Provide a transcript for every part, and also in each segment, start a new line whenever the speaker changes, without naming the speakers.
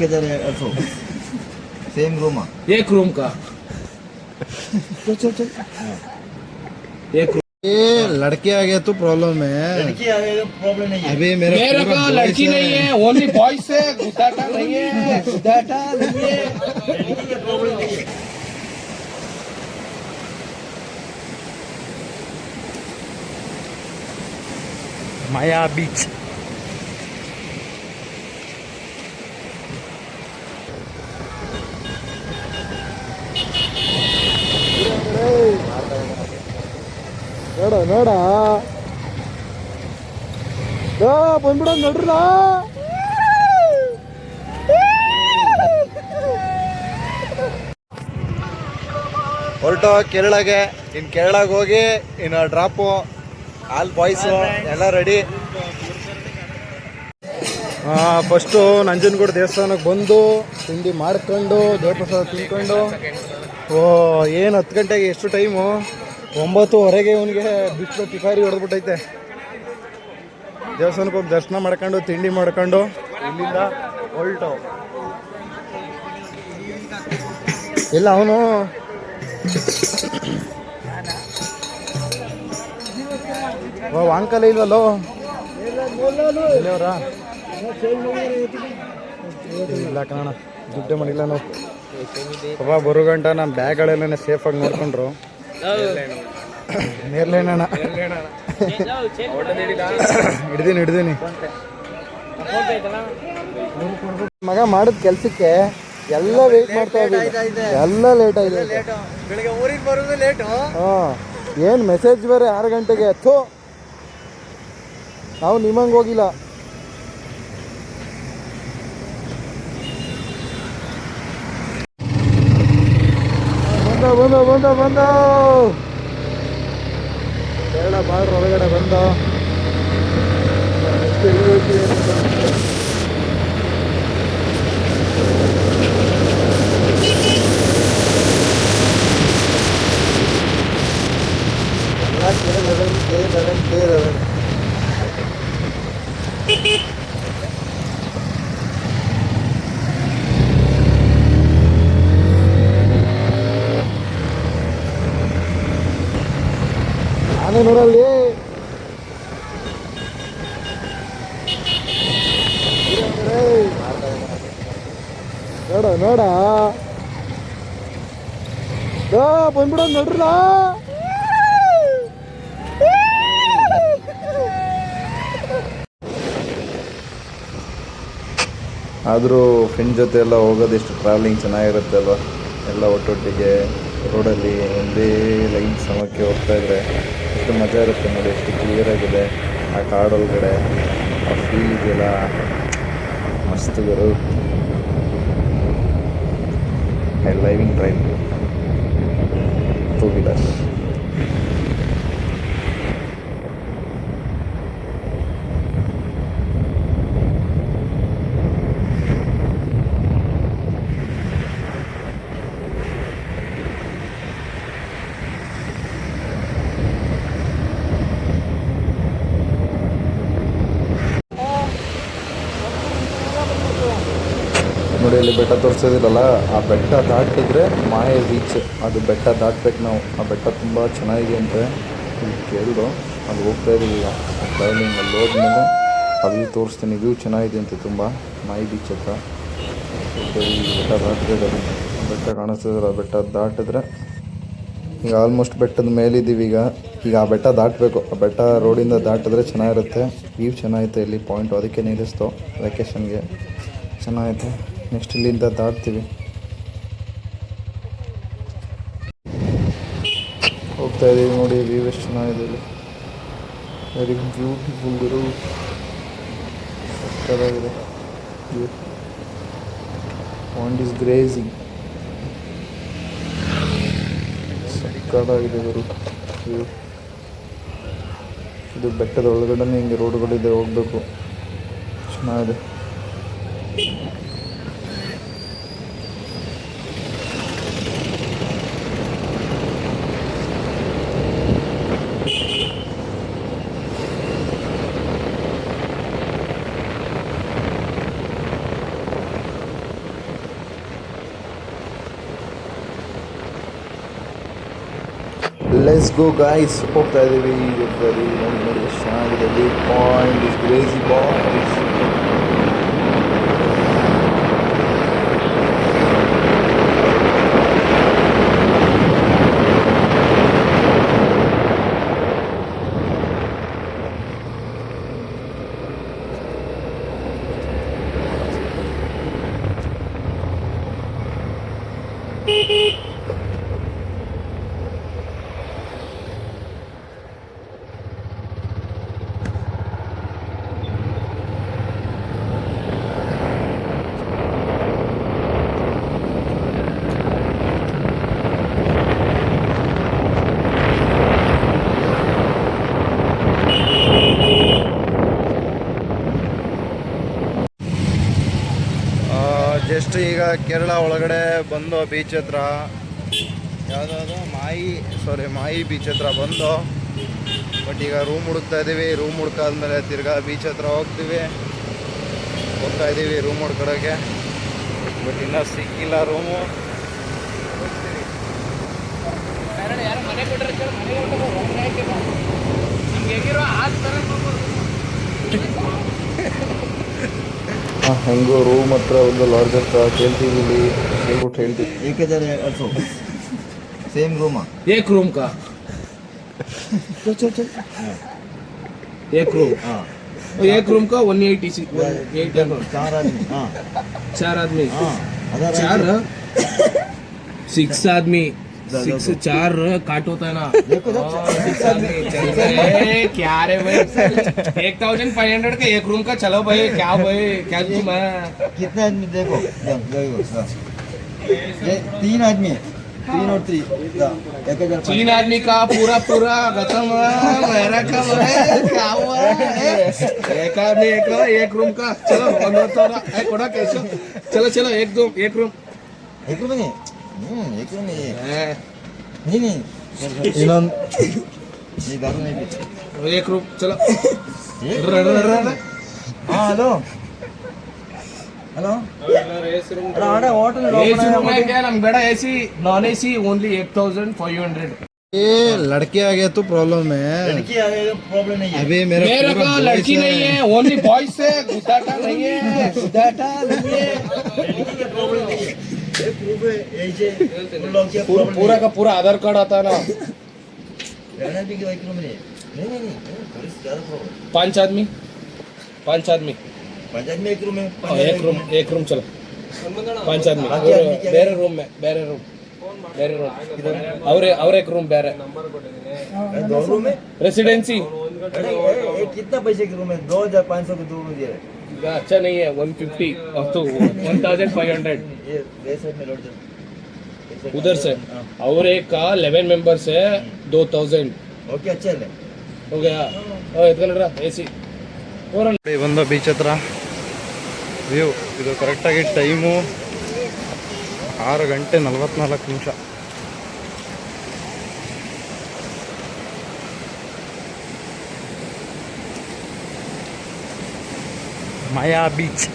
1,000 same room
एक room का चल एक रूम।
ये लड़के आ गया तो प्रॉब्लम है।
लड़की आ गई तो प्रॉब्लम नहीं है।
अभी
मेरे
पूरा
को
boys
लड़की
है।
नहीं है, ओनली बॉयज है। गुदाटा नहीं है, गुदाटा नहीं है।
लड़की का प्रॉब्लम नहीं है।
माया बीच। ನೋಡ ನೋಡ ಬಂದ್ಬಿಡ ನೋಡ್ರಲ್ಲ. ಹೊರಟು ಕೇರಳಗೆ. ಇನ್ನು ಕೇರಳಗೆ ಹೋಗಿ ಇನ್ನು ಡ್ರಾಪು. ಆಲ್ ಬಾಯ್ಸು ಎಲ್ಲ ರೆಡಿ. ಫಸ್ಟು ನಂಜನಗೂಡು ದೇವಸ್ಥಾನಕ್ಕೆ ಬಂದು ತಿಂಡಿ ಮಾಡ್ಕೊಂಡು ದೇವ್ರ ಪ್ರಸಾದ ತಿನ್ಕೊಂಡು ಏನು 10 ಗಂಟೆಗೆ ಎಷ್ಟು ಟೈಮು 9:30 ಇವನಿಗೆ ಬಿಸಿಲು ಪಿಕಾರಿ ಹೊಡೆದ್ಬಿಟ್ಟೈತೆ. ದೇವಸ್ಥಾನಕ್ಕೆ ಹೋಗಿ ದರ್ಶನ ಮಾಡ್ಕೊಂಡು ತಿಂಡಿ ಮಾಡ್ಕೊಂಡು ಇಲ್ಲಿಂದ ಹೊಲ್ಟು. ಇಲ್ಲ ಅವನು ಅಂಕಲ್ ಇಲ್ವಲ್ಲೋ ಇಲ್ಲವ್ರಾ? ಇಲ್ಲ ಕಾಣ ದುಡ್ಡೇ ಮಾಡಿಲ್ಲ ನಾವು. ಪಾಪ ಬರೋ ಗಂಟ ನಮ್ಮ ಬ್ಯಾಗ್ಗಳೆಲ್ಲ ಸೇಫಾಗಿ ನೋಡ್ಕೊಂಡ್ರು. ನೇರ್ಲೇನಣ್ಣ ಹಿಡ್ದೀನಿ ಮಗ ಮಾಡಿದ ಕೆಲ್ಸಕ್ಕೆ ಎಲ್ಲ ವೇಟ್ ಮಾಡ್ತಾ ಎಲ್ಲ ಲೇಟ್ ಆಗಿದೆ.
ಬೆಳಿಗ್ಗೆ ಊರಿಗೆ ಬರೋದು ಲೇಟು.
ಹಾಂ ಏನು ಮೆಸೇಜ್ ಬೇರೆ 6 ಗಂಟೆಗೆ. ಥೋ ನಾವು ನಿಮ್ಮಂಗೆ ಹೋಗಿಲ್ಲ. ಬಂದ ಕೇರಳ ಬಾರ್ಡ್ರ್ ಒಳಗಡೆ ಬಂದ. ಆನೆ ನೋಡಲ್ಲಿ ನೋಡ ಬಂದ್ಬಿಡ ನೋಡ್ರಲ್ಲ. ಆದರೂ ಫ್ರೆಂಡ್ ಜೊತೆ ಎಲ್ಲ ಹೋಗೋದೆಷ್ಟು ಟ್ರಾವೆಲಿಂಗ್ ಚೆನ್ನಾಗಿರುತ್ತೆ ಅಲ್ವಾ? ಎಲ್ಲ ಒಟ್ಟೊಟ್ಟಿಗೆ ರೋಡಲ್ಲಿ ಒಂದೇ ಲೈನ್ ಸಮಕ್ಕೆ ಹೋಗ್ತಾ ಇದ್ರೆ ಎಷ್ಟು ಮಜಾ ಇರುತ್ತೆ ನೋಡಿ. ಎಷ್ಟು ಕ್ಲಿಯರಾಗಿದೆ ಆ ಕಾಡೊಳಗಡೆ. ಆ ಫೀಲ್ ಇದೆಯಲ್ಲ ಮಸ್ತ್ ಗುರು. I living drive two wheeler. ನೋಡಿ ಅಲ್ಲಿ ಬೆಟ್ಟ ತೋರಿಸೋದಿರಲ್ಲ, ಆ ಬೆಟ್ಟ ದಾಟಿದ್ರೆ ಮಾಯೆ ಬೀಚ್. ಅದು ಬೆಟ್ಟ ದಾಟ್ಬೇಕು ನಾವು. ಆ ಬೆಟ್ಟ ತುಂಬ ಚೆನ್ನಾಗಿದೆ ಅಂತೆ ಇಲ್ಲಿ ಕೇಳಿದ್ರು. ಅಲ್ಲಿ ಹೋಗ್ತಾ ಇದ್ದೀವಿ ಈಗ ಟ್ರಾವೆಲಿಂಗ್. ಅಲ್ಲಿ ಹೋದ್ಮೇಲೆ ಅಲ್ಲಿ ತೋರಿಸ್ತೀನಿ. ವ್ಯೂ ಚೆನ್ನಾಗಿದೆ ಅಂತೆ ತುಂಬ ಮಾಯೆ ಬೀಚ್ ಹತ್ರ. ಈ ಬೆಟ್ಟ ದಾಟಿದ್ರೆ ಬೆಟ್ಟ ಕಾಣಿಸ್ತಿದ್ರೆ ಬೆಟ್ಟ ದಾಟಿದ್ರೆ ಈಗ ಆಲ್ಮೋಸ್ಟ್ ಬೆಟ್ಟದ ಮೇಲಿದ್ದೀವಿ ಈಗ ಆ ಬೆಟ್ಟ ದಾಟಬೇಕು. ಆ ಬೆಟ್ಟ ರೋಡಿಂದ ದಾಟಿದ್ರೆ ಚೆನ್ನಾಗಿರುತ್ತೆ. ವ್ಯೂ ಚೆನ್ನಾಗೈತೆ ಇಲ್ಲಿ ಪಾಯಿಂಟು. ಅದಕ್ಕೆ ನಿಲ್ಲಿಸ್ತು ವೆಕೇಷನ್ಗೆ. ಚೆನ್ನಾಗೈತೆ. ನೆಕ್ಸ್ಟ್ ಇಲ್ಲಿಂದ ದಾಟ್ತೀವಿ. ಹೋಗ್ತಾ ಇದ್ದೀವಿ ನೋಡಿ. ವ್ಯೂ ಎಷ್ಟು ಚೆನ್ನಾಗಿದೆ ಇಲ್ಲಿ. ವೆರಿ ಬ್ಯೂಟಿಫುಲ್ ಗುರು. ಸಕ್ಕತ್ತಾಗಿದೆ ವ್ಯೂ. Point is grazing. ಸಕ್ಕತ್ತಾಗಿದೆ ಗುರು ವ್ಯೂ. ಇದು ಬೆಟ್ಟದ ಒಳಗಡೆ ಹಿಂಗೆ ರೋಡ್ಗಳಿದೆ, ಹೋಗಬೇಕು. ಚೆನ್ನಾಗಿದೆ. ಲೆಟ್ಸ್ ಗೋ ಗೈಸ್, ಹೋಗ್ತಾ ಇದ್ದೀವಿ ನೋಡಿ ನೋಡಿ ಎಷ್ಟು ಚೆನ್ನಾಗಿದೆ view point, is crazy boys. Just ಈಗ ಕೇರಳ ಒಳಗಡೆ ಬಂದು ಬೀಚ್ ಹತ್ರ, ಯಾವುದಾದ್ರು ಮಾಯಿ ಬೀಚ್ ಹತ್ರ ಬಂದು, ಬಟ್ ಈಗ ರೂಮ್ ಹುಡುಕ್ತಾ ಇದ್ದೀವಿ. ರೂಮ್ ಹುಡ್ಕಾದ್ಮೇಲೆ ತಿರ್ಗಾ ಬೀಚ್ ಹತ್ರ ಹೋಗ್ತಾ ಇದ್ದೀವಿ ರೂಮ್ ಹುಡ್ಕೊಳಕ್ಕೆ. ಬಟ್ ಇನ್ನೂ ಸಿಕ್ಕಿಲ್ಲ ರೂಮು. ಹೆಂಗೋ ರೂಮ್ ಹತ್ರ ಒಂದು ಲಾಡ್ಜ್ ಹತ್ರ ಕೇಳ್ತೀವಿ, ಇಲ್ಲಿ ಹೇಳ್ಬಿಟ್ಟು ಹೇಳ್ತೀವಿ.
1000 सेम रूम
एक रूम का चल एक रूम
हाँ
एक रूम का 180 चार आदमी चार 6 आदमी 6 4 काट होता है ना.
देखो
6 आदमी चल रहे क्या रे भाई 1500 का एक रूम का. चलो भाई क्या रूम है.
कितने आदमी देखो ये 3 आदमी 3 और 3 1000
3 आदमी का पूरा खत्म मेरा का क्या हुआ. एक आदमी एक रूम का. चलो कोड़ा कैसे. चलो एक रूम
एक रूम नहीं एक रूम नहीं
ಇನ್ನೊಂದು
ये दारू नहीं पीते.
एक रूम. चलो
हाँ हेलो हेलो अरे होटल
एसी रूम है क्या. नम बेड़ा एसी नॉन एसी ओनली 8500.
ये लड़के आ गया तो प्रॉब्लम है.
लड़की आ गई तो प्रॉब्लम नहीं है.
अभी
मेरे
मेरा
को लड़की नहीं है, ओनली बॉयज है. गुदाटा नहीं है.
लड़की का प्रॉब्लम नहीं है. ये प्रूफ है ऐसे लोग क्या प्रॉब्लम
पूरा का पूरा आधार कार्ड आता है ना.
रहना भी क्या एक रूम नहीं नहीं पुलिस ज्यादा प्रॉब्लम.
5 आदमी
पंचायत में एक रूम है.
एक रूम चलो 5 आदमी. ಬೇರೆ ರೂಮ್ ಅವ್ರ एक रूम ಬೇರೆ.
2 रूम है.
रेसिडेंसी
अरे ये कितना पैसे की रूम है. 2500 के 2 रूम दिए.
अच्छा नहीं है. 150 और तो 1500.
ये साइड में लौट जाओ
उधर से. और एक का 11 मेंबर्स है 2000.
ओके अच्छा है.
हो गया. ಎತ್ಕೊಂಡ್ರ ಎಸಿ
ಬಂದು ಬೀಚ್ ಹತ್ರ ವ್ಯೂ. ಇದು ಕರೆಕ್ಟಾಗಿ ಟೈಮು 6:44. ಮಾಯಾ ಬೀಚ್.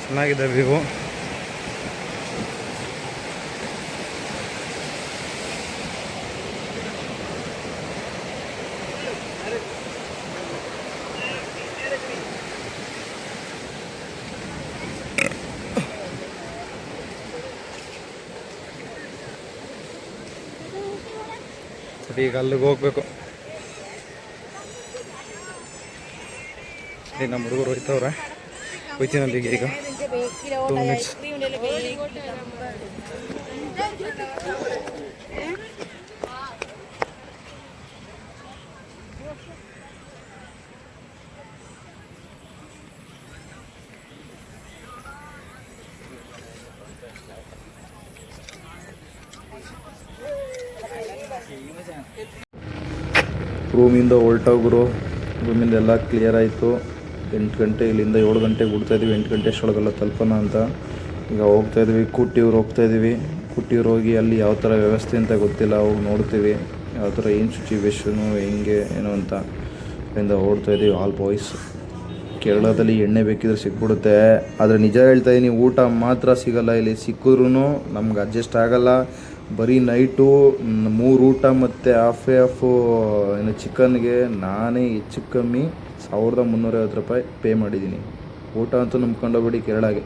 ಚೆನ್ನಾಗಿದೆ ವ್ಯೂ. ಈಗ ಅಲ್ಲಿಗೆ ಹೋಗ್ಬೇಕು. ನಮ್ಮ ಹುಡುಗರು ಹೋಯ್ತವ್ರೆ. ಹೋಯ್ತೀನಿ ಅಲ್ಲಿಗೆ ಈಗ 2 ಮಿನಿಟ್ಸ್. ರೂಮಿಂದ ಹೊರಟೋಗ್ರು. ರೂಮಿಂದ ಎಲ್ಲ ಕ್ಲಿಯರ್ ಆಯಿತು. 8 ಗಂಟೆ ಇಲ್ಲಿಂದ 7 ಗಂಟೆಗೆ ಬಿಡ್ತಾಯಿದ್ವಿ. 8 ಗಂಟೆ ಅಷ್ಟೊಳಗೆಲ್ಲ ತಲುಪೋಣ ಅಂತ ಈಗ ಹೋಗ್ತಾಯಿದ್ವಿ. ಕುಟ್ಟಿಯೂರು ಹೋಗ್ತಾಯಿದ್ವಿ. ಕುಟ್ಟಿಯೂರು ಹೋಗಿ ಅಲ್ಲಿ ಯಾವ ಥರ ವ್ಯವಸ್ಥೆ ಅಂತ ಗೊತ್ತಿಲ್ಲ, ಹೋಗಿ ನೋಡ್ತೀವಿ ಯಾವ ಥರ ಏನು ಸಿಚುವೇಶನು ಹೆಂಗೆ ಏನು ಅಂತ. ಅಲ್ಲಿಂದ ಓಡ್ತಾಯಿದ್ದೀವಿ ಆಲ್ ಬಾಯ್ಸ್. ಕೇರಳದಲ್ಲಿ ಎಣ್ಣೆ ಬೇಕಿದ್ರೆ ಸಿಕ್ಬಿಡುತ್ತೆ, ಆದರೆ ನಿಜ ಹೇಳ್ತಾ ಇದ್ದೀನಿ, ಊಟ ಮಾತ್ರ ಸಿಗಲ್ಲ ಇಲ್ಲಿ. ಸಿಕ್ಕಿದ್ರೂ ನಮ್ಗೆ ಅಡ್ಜಸ್ಟ್ ಆಗಲ್ಲ. ಬರೀ ನೈಟು 3 ಊಟ ಮತ್ತು ಹಾಫು ಏನು ಚಿಕನ್ಗೆ ನಾನೇ ಹೆಚ್ಚು ಕಮ್ಮಿ 1350 ರೂಪಾಯಿ ಪೇ ಮಾಡಿದ್ದೀನಿ. ಊಟ ಅಂತೂ ನಂಬ್ಕೊಂಡೋಗ್ಬಿಡಿ ಕೇರಳಗೆ.